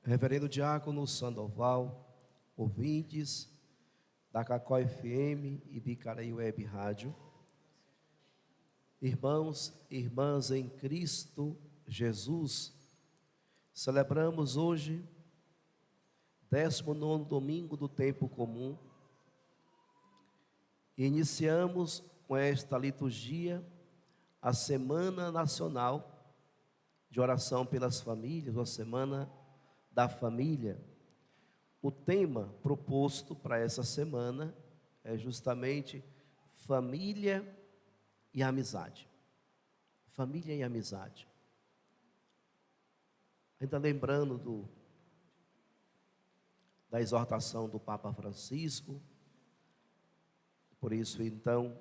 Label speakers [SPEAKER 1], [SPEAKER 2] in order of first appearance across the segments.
[SPEAKER 1] Reverendo Diácono Sandoval, ouvintes da Cacó FM e Bicaraí Web Rádio, irmãos e irmãs em Cristo Jesus, celebramos hoje 19º domingo do tempo comum e iniciamos com esta liturgia a Semana Nacional de Oração pelas Famílias, a Semana da Família. O tema proposto para essa semana é justamente família e amizade. Família e amizade. Ainda lembrando da exortação do Papa Francisco, por isso então,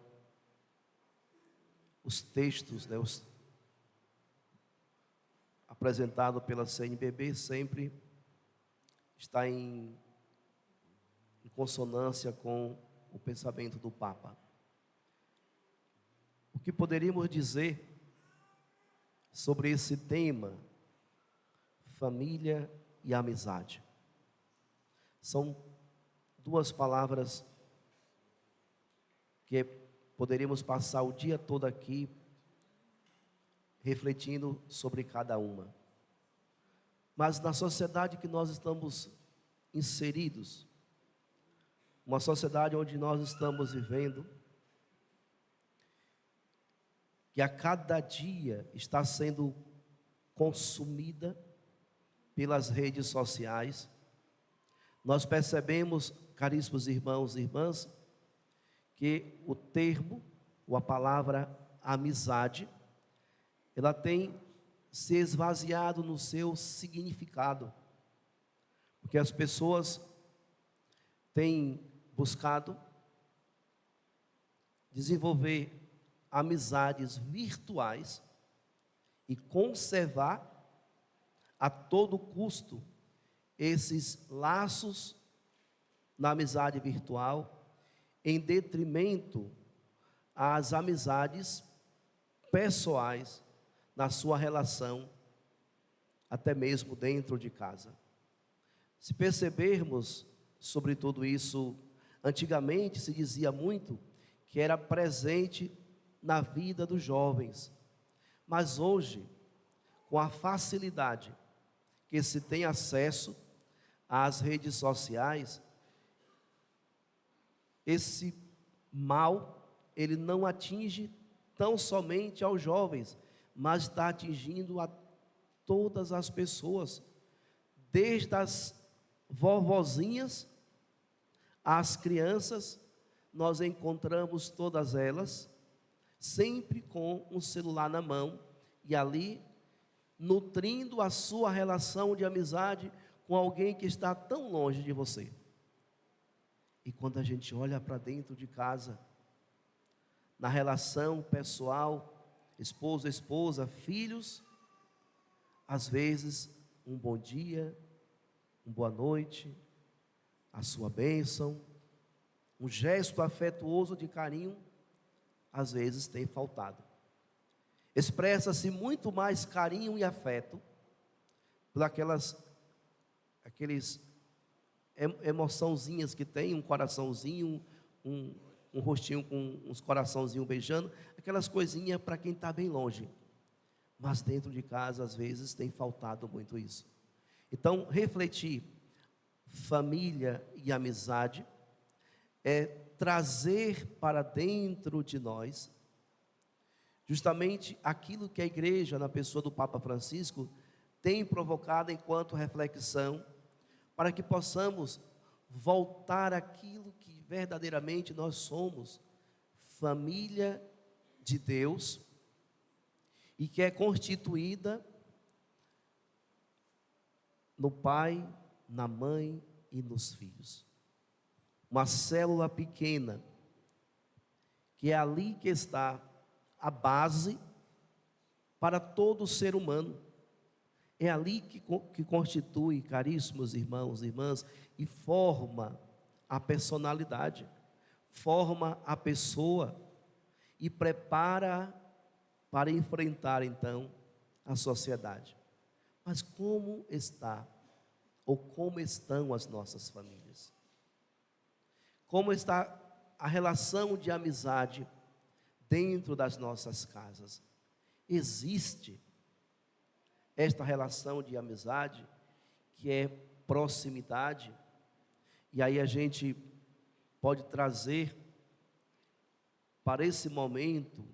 [SPEAKER 1] os textos, apresentados pela CNBB sempre está em consonância com o pensamento do Papa. O que poderíamos dizer sobre esse tema, família e amizade? São duas palavras que poderíamos passar o dia todo aqui refletindo sobre cada uma. Mas na sociedade que nós estamos inseridos, uma sociedade onde nós estamos vivendo, que a cada dia está sendo consumida pelas redes sociais, nós percebemos, caríssimos irmãos e irmãs, que o termo, ou a palavra amizade, ela tem se esvaziado no seu significado, porque as pessoas têm buscado desenvolver amizades virtuais e conservar a todo custo esses laços na amizade virtual, em detrimento às amizades pessoais na sua relação, até mesmo dentro de casa. Se percebermos sobre tudo isso, antigamente se dizia muito que era presente na vida dos jovens, mas hoje, com a facilidade que se tem acesso às redes sociais, esse mal, ele não atinge tão somente aos jovens, mas está atingindo a todas as pessoas, desde as vovozinhas às crianças, nós encontramos todas elas, sempre com um celular na mão, e ali, nutrindo a sua relação de amizade com alguém que está tão longe de você. E quando a gente olha para dentro de casa, na relação pessoal, esposo, esposa, filhos, às vezes um bom dia, uma boa noite, a sua bênção, um gesto afetuoso de carinho, às vezes tem faltado. Expressa-se muito mais carinho e afeto por aqueles emoçãozinhas que tem, um coraçãozinho, um rostinho com uns coraçãozinhos beijando, aquelas coisinhas para quem está bem longe. Mas dentro de casa, às vezes, tem faltado muito isso. Então, refletir família e amizade é trazer para dentro de nós justamente aquilo que a igreja, na pessoa do Papa Francisco, tem provocado enquanto reflexão, para que possamos voltar àquilo que verdadeiramente nós somos, família de Deus, e que é constituída no pai, na mãe e nos filhos. Uma célula pequena, que é ali que está a base para todo ser humano. É ali que constitui, caríssimos irmãos e irmãs, e forma a personalidade, forma a pessoa e prepara para enfrentar então a sociedade. Mas como está Ou como estão as nossas famílias? Como está a relação de amizade dentro das nossas casas? Existe esta relação de amizade, que é proximidade, e aí a gente pode trazer para esse momento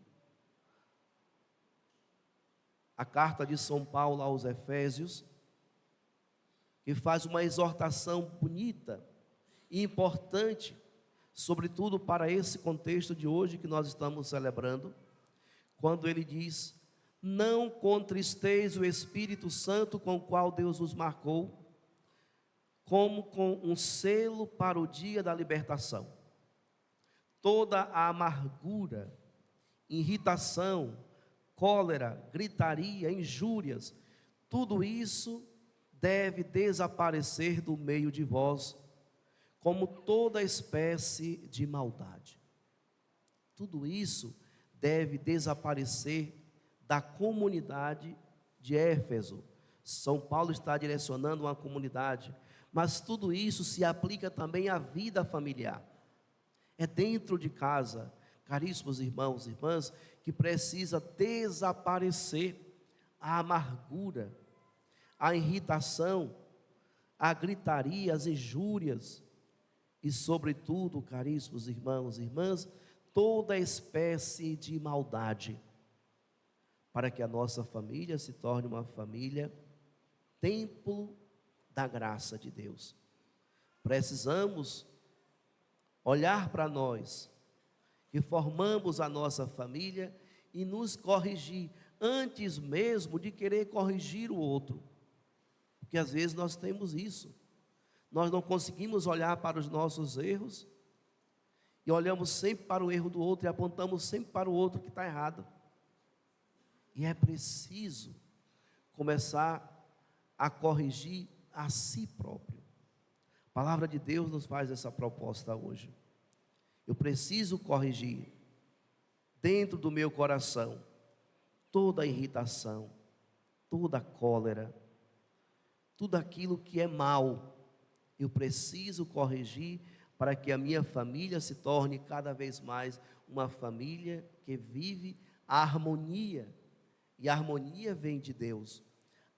[SPEAKER 1] a carta de São Paulo aos Efésios, que faz uma exortação bonita e importante, sobretudo para esse contexto de hoje que nós estamos celebrando, quando ele diz: não contristeis o Espírito Santo com o qual Deus os marcou, como com um selo para o dia da libertação. Toda a amargura, irritação, cólera, gritaria, injúrias, tudo isso deve desaparecer do meio de vós, como toda espécie de maldade. Tudo isso deve desaparecer da comunidade de Éfeso. São Paulo está direcionando uma comunidade, mas tudo isso se aplica também à vida familiar. É dentro de casa, caríssimos irmãos e irmãs, que precisa desaparecer a amargura, a irritação, a gritaria, as injúrias e, sobretudo, caríssimos irmãos e irmãs, toda espécie de maldade, para que a nossa família se torne uma família templo da graça de Deus. Precisamos olhar para nós, que formamos a nossa família, e nos corrigir, antes mesmo de querer corrigir o outro, porque às vezes nós temos isso, nós não conseguimos olhar para os nossos erros, e olhamos sempre para o erro do outro, e apontamos sempre para o outro que está errado, e é preciso começar a corrigir a si próprio. A palavra de Deus nos faz essa proposta hoje. Eu preciso corrigir dentro do meu coração toda a irritação, toda a cólera, tudo aquilo que é mal. Eu preciso corrigir para que a minha família se torne cada vez mais uma família que vive a harmonia. E a harmonia vem de Deus.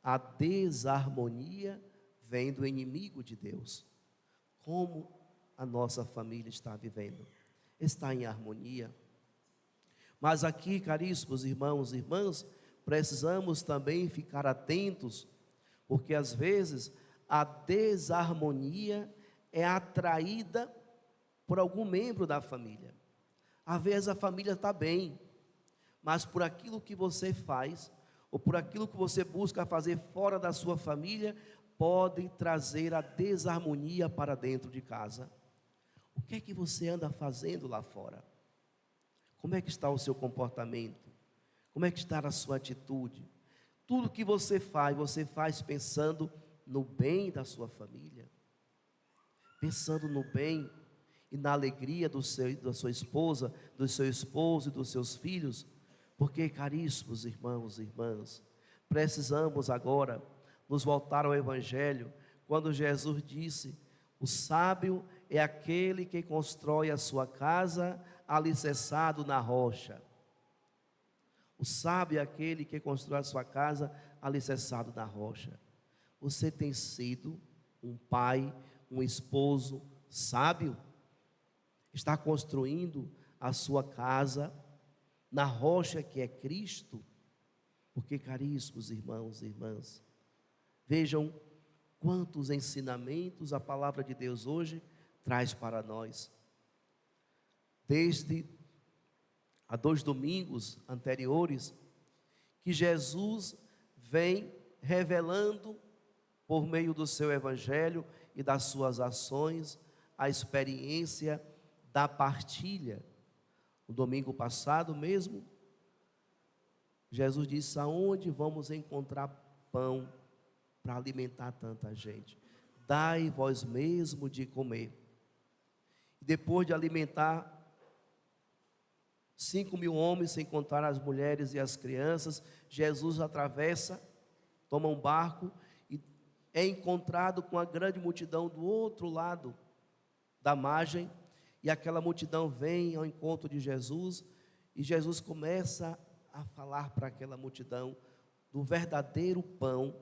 [SPEAKER 1] A desarmonia vem do inimigo de Deus. Como a nossa família está vivendo? Está em harmonia? Mas aqui, caríssimos irmãos e irmãs, precisamos também ficar atentos, porque às vezes a desarmonia é atraída por algum membro da família. Às vezes a família está bem, mas por aquilo que você faz, ou por aquilo que você busca fazer fora da sua família, pode trazer a desarmonia para dentro de casa. O que é que você anda fazendo lá fora? Como é que está o seu comportamento? Como é que está a sua atitude? Tudo que você faz pensando no bem da sua família, pensando no bem e na alegria da sua esposa, do seu esposo e dos seus filhos. Porque, caríssimos irmãos e irmãs, precisamos agora nos voltar ao Evangelho, quando Jesus disse: o sábio é aquele que constrói a sua casa alicerçado na rocha. O sábio é aquele que constrói a sua casa alicerçado na rocha. Você tem sido um pai, um esposo sábio? Está construindo a sua casa na rocha que é Cristo? Porque, caríssimos irmãos e irmãs, vejam quantos ensinamentos a palavra de Deus hoje traz para nós. Desde há 2 domingos anteriores, que Jesus vem revelando por meio do seu evangelho e das suas ações a experiência da partilha. No domingo passado mesmo, Jesus disse: aonde vamos encontrar pão para alimentar tanta gente? Dai vós mesmo de comer. Depois de alimentar 5.000 homens, sem contar as mulheres e as crianças, Jesus atravessa, toma um barco e é encontrado com a grande multidão do outro lado da margem, e aquela multidão vem ao encontro de Jesus, e Jesus começa a falar para aquela multidão do verdadeiro pão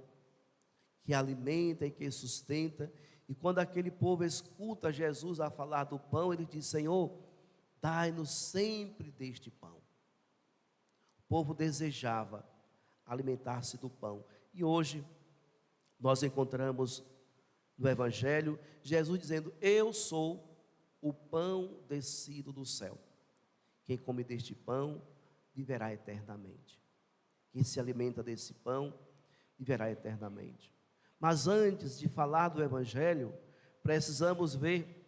[SPEAKER 1] que alimenta e que sustenta. E quando aquele povo escuta Jesus a falar do pão, ele diz: Senhor, dai-nos sempre deste pão. O povo desejava alimentar-se do pão. E hoje nós encontramos no Evangelho Jesus dizendo: eu sou o pão descido do céu. Quem come deste pão viverá eternamente. Quem se alimenta desse pão viverá eternamente. Mas antes de falar do Evangelho, precisamos ver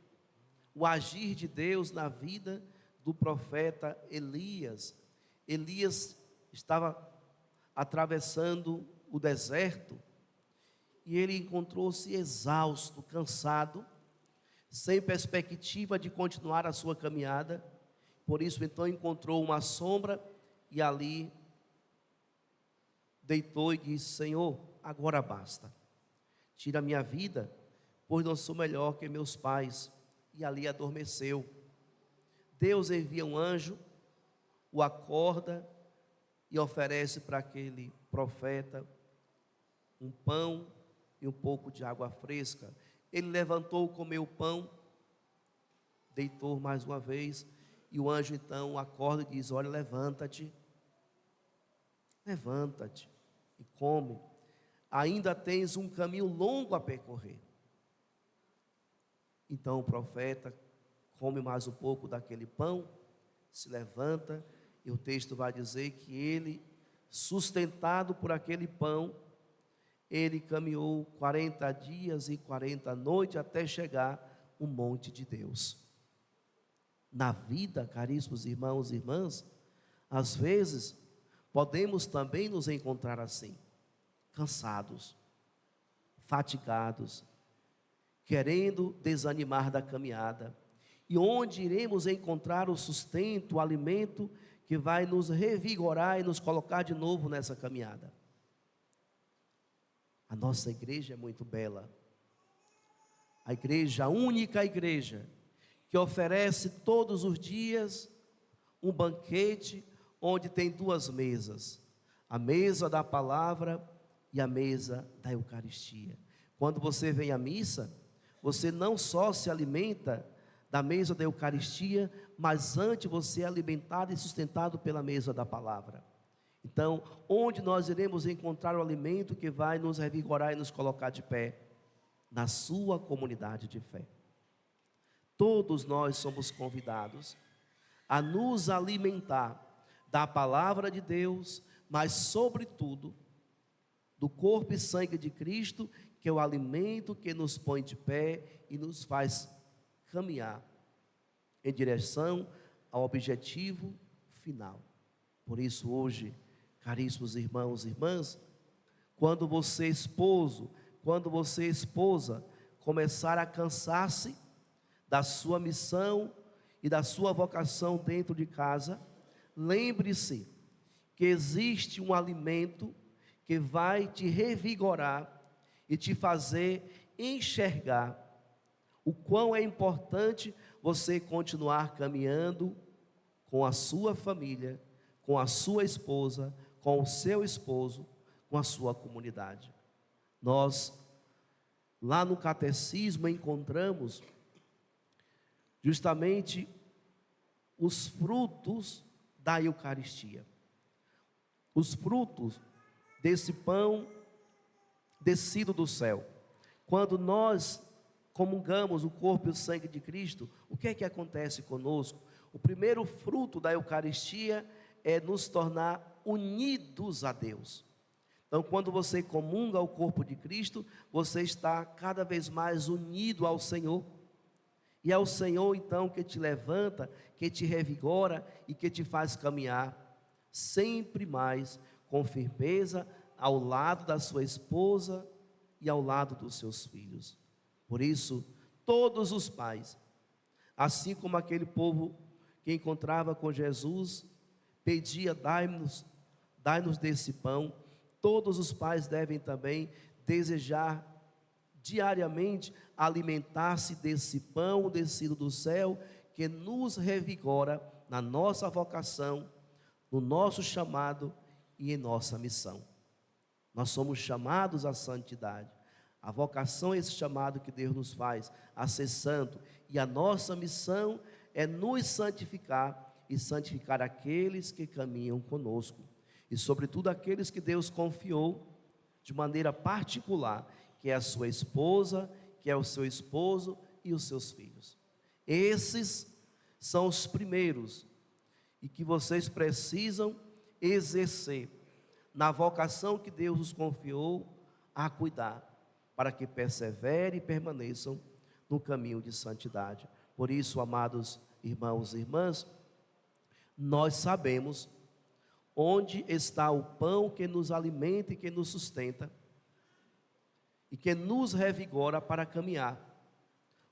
[SPEAKER 1] o agir de Deus na vida do profeta Elias. Elias estava atravessando o deserto e ele encontrou-se exausto, cansado, sem perspectiva de continuar a sua caminhada. Por isso então encontrou uma sombra e ali deitou e disse: Senhor, agora basta, tira a minha vida, pois não sou melhor que meus pais. E ali adormeceu. Deus envia um anjo, o acorda e oferece para aquele profeta um pão e um pouco de água fresca. Ele levantou, comeu o pão, deitou mais uma vez, e o anjo então acorda e diz: olha, levanta-te e come, ainda tens um caminho longo a percorrer. Então o profeta come mais um pouco daquele pão, se levanta, e o texto vai dizer que ele, sustentado por aquele pão, ele caminhou 40 dias e 40 noites até chegar ao monte de Deus. Na vida, caríssimos irmãos e irmãs, às vezes podemos também nos encontrar assim, cansados, fatigados, querendo desanimar da caminhada. E onde iremos encontrar o sustento, o alimento que vai nos revigorar e nos colocar de novo nessa caminhada? A nossa igreja é muito bela. A igreja, a única igreja que oferece todos os dias um banquete onde tem duas mesas: a mesa da palavra e a mesa da Eucaristia. Quando você vem à missa, você não só se alimenta da mesa da Eucaristia, mas antes você é alimentado e sustentado pela mesa da palavra. Então, onde nós iremos encontrar o alimento que vai nos revigorar e nos colocar de pé? Na sua comunidade de fé. Todos nós somos convidados a nos alimentar da palavra de Deus, mas sobretudo do corpo e sangue de Cristo, que é o alimento que nos põe de pé e nos faz caminhar em direção ao objetivo final. Por isso hoje, caríssimos irmãos e irmãs, quando você esposo, quando você esposa começar a cansar-se da sua missão e da sua vocação dentro de casa, lembre-se que existe um alimento que vai te revigorar e te fazer enxergar o quão é importante você continuar caminhando com a sua família, com a sua esposa, com o seu esposo, com a sua comunidade. Nós, lá no catecismo, encontramos justamente os frutos da Eucaristia. Os frutos desse pão descido do céu. Quando nós comungamos o corpo e o sangue de Cristo, o que é que acontece conosco? O primeiro fruto da Eucaristia é nos tornar unidos a Deus. Então, quando você comunga o corpo de Cristo, você está cada vez mais unido ao Senhor. E é o Senhor, então, que te levanta, que te revigora e que te faz caminhar sempre mais com firmeza ao lado da sua esposa e ao lado dos seus filhos. Por isso, todos os pais, assim como aquele povo que encontrava com Jesus, pedia: dai-nos desse pão, todos os pais devem também desejar diariamente alimentar-se desse pão descido do céu, que nos revigora na nossa vocação, no nosso chamado e em nossa missão. Nós somos chamados à santidade. A vocação é esse chamado que Deus nos faz a ser santo, e a nossa missão é nos santificar e santificar aqueles que caminham conosco, e sobretudo aqueles que Deus confiou de maneira particular, que é a sua esposa, que é o seu esposo e os seus filhos. Esses são os primeiros, e que vocês precisam exercer na vocação que Deus nos confiou a cuidar, para que persevere e permaneçam no caminho de santidade. Por isso, amados irmãos e irmãs, nós sabemos onde está o pão que nos alimenta e que nos sustenta, e que nos revigora para caminhar.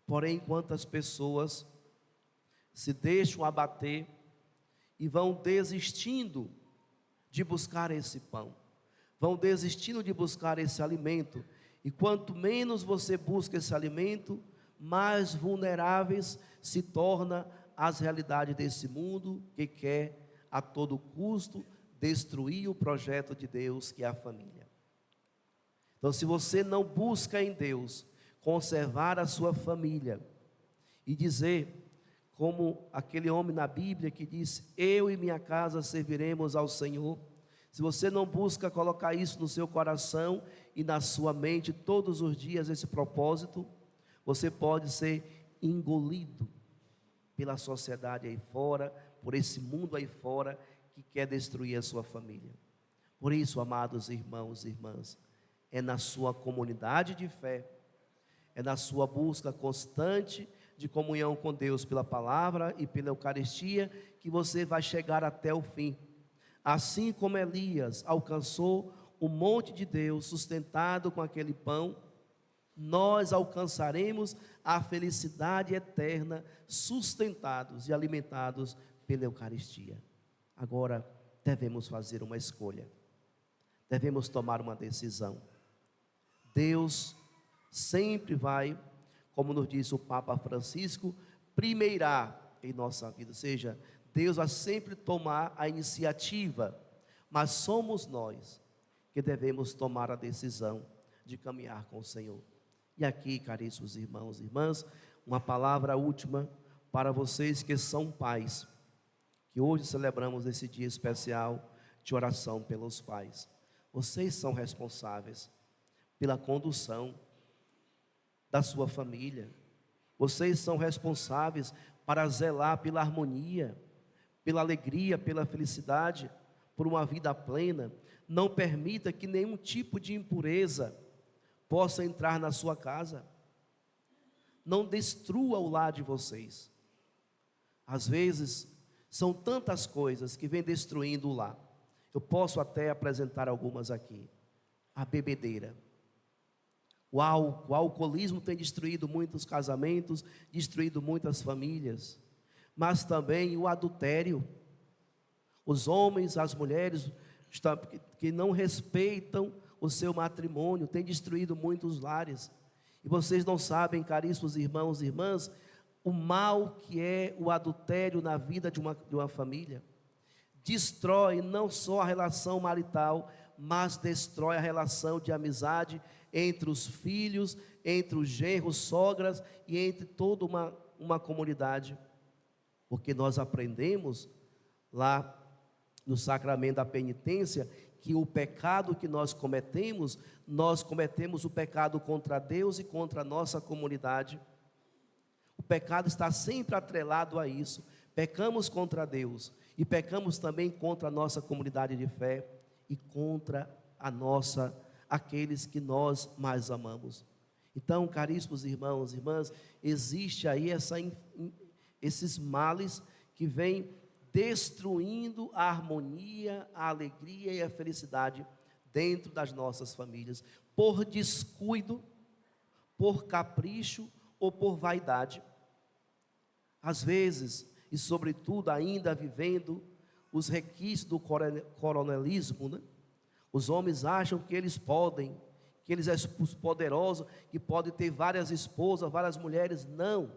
[SPEAKER 1] Porém, quantas pessoas se deixam abater e vão desistindo de buscar esse pão, vão desistindo de buscar esse alimento, e quanto menos você busca esse alimento, mais vulneráveis se torna às realidades desse mundo, que quer a todo custo destruir o projeto de Deus, que é a família. Então, se você não busca em Deus conservar a sua família e dizer, como aquele homem na Bíblia que disse: eu e minha casa serviremos ao Senhor. Se você não busca colocar isso no seu coração e na sua mente todos os dias, esse propósito, você pode ser engolido pela sociedade aí fora, por esse mundo aí fora que quer destruir a sua família. Por isso, amados irmãos e irmãs, é na sua comunidade de fé, é na sua busca constante de comunhão com Deus pela palavra e pela Eucaristia, que você vai chegar até o fim. Assim como Elias alcançou o monte de Deus sustentado com aquele pão, nós alcançaremos a felicidade eterna, sustentados e alimentados pela Eucaristia. Agora, devemos fazer uma escolha, devemos tomar uma decisão. Deus sempre vai, como nos diz o Papa Francisco, primeirar em nossa vida, ou seja, Deus vai sempre tomar a iniciativa, mas somos nós que devemos tomar a decisão de caminhar com o Senhor. E aqui, caríssimos irmãos e irmãs, uma palavra última para vocês que são pais, que hoje celebramos esse dia especial de oração pelos pais. Vocês são responsáveis pela condução da sua família. Vocês são responsáveis para zelar pela harmonia, pela alegria, pela felicidade, por uma vida plena. Não permita que nenhum tipo de impureza possa entrar na sua casa. Não destrua o lar de vocês. Às vezes, são tantas coisas que vêm destruindo o lar. Eu posso até apresentar algumas aqui. A bebedeira. O alcoolismo tem destruído muitos casamentos, destruído muitas famílias. Mas também o adultério. Os homens, as mulheres que não respeitam o seu matrimônio, tem destruído muitos lares. E vocês não sabem, caríssimos irmãos e irmãs, o mal que é o adultério na vida de uma família. Destrói não só a relação marital, mas destrói a relação de amizade entre os filhos, entre os genros, sogras e entre toda uma comunidade. Porque nós aprendemos lá no sacramento da penitência que o pecado que nós cometemos o pecado contra Deus e contra a nossa comunidade. O pecado está sempre atrelado a isso. Pecamos contra Deus e pecamos também contra a nossa comunidade de fé e contra aqueles que nós mais amamos. Então, caríssimos irmãos e irmãs, existe aí esses males que vêm destruindo a harmonia, a alegria e a felicidade dentro das nossas famílias, por descuido, por capricho ou por vaidade. Às vezes, e sobretudo ainda vivendo os requisitos do coronelismo, né? Os homens acham que eles podem, aqueles esposos poderosos que podem ter várias esposas, várias mulheres. Não.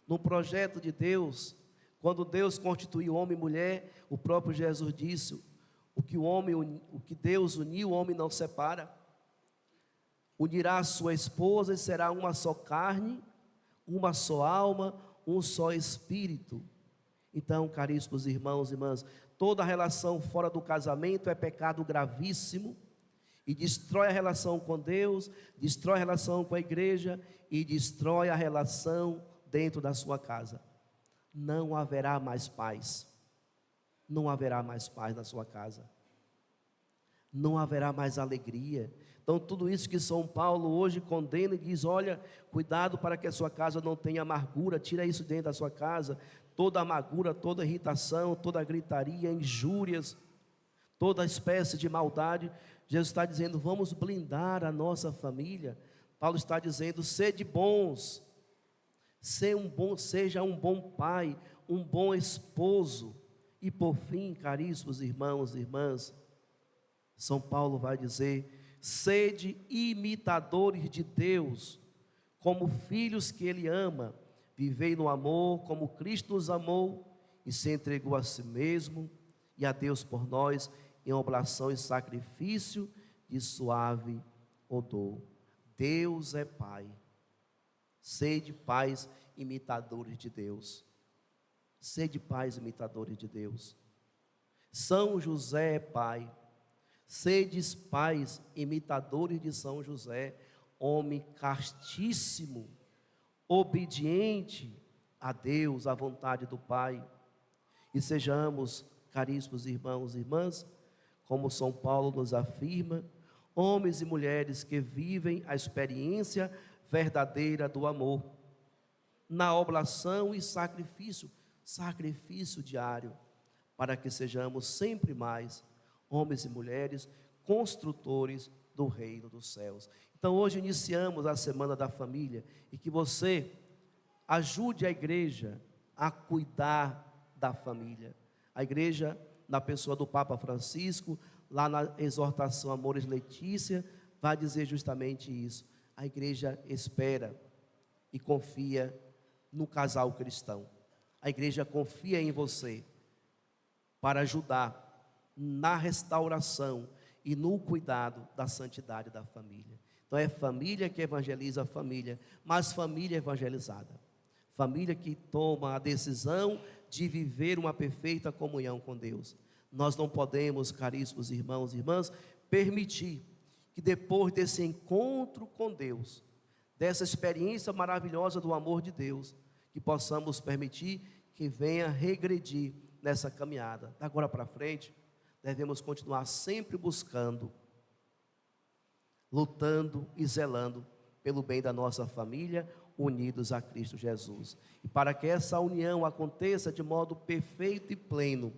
[SPEAKER 1] No projeto de Deus, quando Deus constituiu homem e mulher, o próprio Jesus disse: o que Deus uniu, o homem não separa. Unirá a sua esposa e será uma só carne, uma só alma, um só espírito. Então, caríssimos irmãos e irmãs, toda relação fora do casamento é pecado gravíssimo e destrói a relação com Deus, destrói a relação com a igreja e destrói a relação dentro da sua casa. Não haverá mais paz. Não haverá mais paz na sua casa. Não haverá mais alegria. Então, tudo isso que São Paulo hoje condena e diz: olha, cuidado para que a sua casa não tenha amargura, tira isso dentro da sua casa, toda amargura, toda irritação, toda gritaria, injúrias, toda espécie de maldade. Jesus está dizendo: vamos blindar a nossa família. Paulo está dizendo: sede bons, seja um bom pai, um bom esposo. E por fim, caríssimos irmãos e irmãs, São Paulo vai dizer: sede imitadores de Deus, como filhos que Ele ama, vivei no amor, como Cristo nos amou e se entregou a si mesmo e a Deus por nós, em oblação e sacrifício de suave odor. Deus é Pai. Sede pais imitadores de Deus. Sede pais imitadores de Deus. São José é Pai. Sedes pais, imitadores de São José, homem castíssimo, obediente a Deus, à vontade do Pai. E sejamos, caríssimos irmãos e irmãs, como São Paulo nos afirma, homens e mulheres que vivem a experiência verdadeira do amor, na oblação e sacrifício diário, para que sejamos sempre mais homens e mulheres construtores do reino dos céus. Então hoje iniciamos a semana da família e que você ajude a igreja a cuidar da família. A igreja, na pessoa do Papa Francisco, lá na exortação Amores Letícia, vai dizer justamente isso. A igreja espera e confia no casal cristão. A igreja confia em você para ajudar na restauração e no cuidado da santidade da família. Então é família que evangeliza a família, mas família evangelizada. Família que toma a decisão de viver uma perfeita comunhão com Deus. Nós não podemos, caríssimos irmãos e irmãs, permitir que depois desse encontro com Deus, dessa experiência maravilhosa do amor de Deus, que possamos permitir que venha regredir nessa caminhada. Da agora para frente, devemos continuar sempre buscando, lutando e zelando pelo bem da nossa família, unidos a Cristo Jesus. E para que essa união aconteça de modo perfeito e pleno,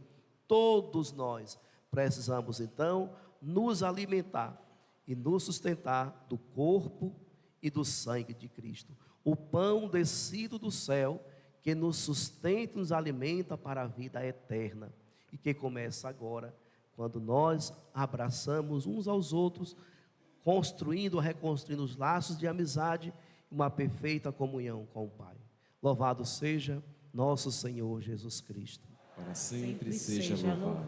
[SPEAKER 1] todos nós precisamos então nos alimentar e nos sustentar do corpo e do sangue de Cristo. O pão descido do céu que nos sustenta e nos alimenta para a vida eterna e que começa agora, quando nós abraçamos uns aos outros, construindo, reconstruindo os laços de amizade, uma perfeita comunhão com o Pai. Louvado seja nosso Senhor Jesus Cristo.
[SPEAKER 2] Para sempre seja louvado.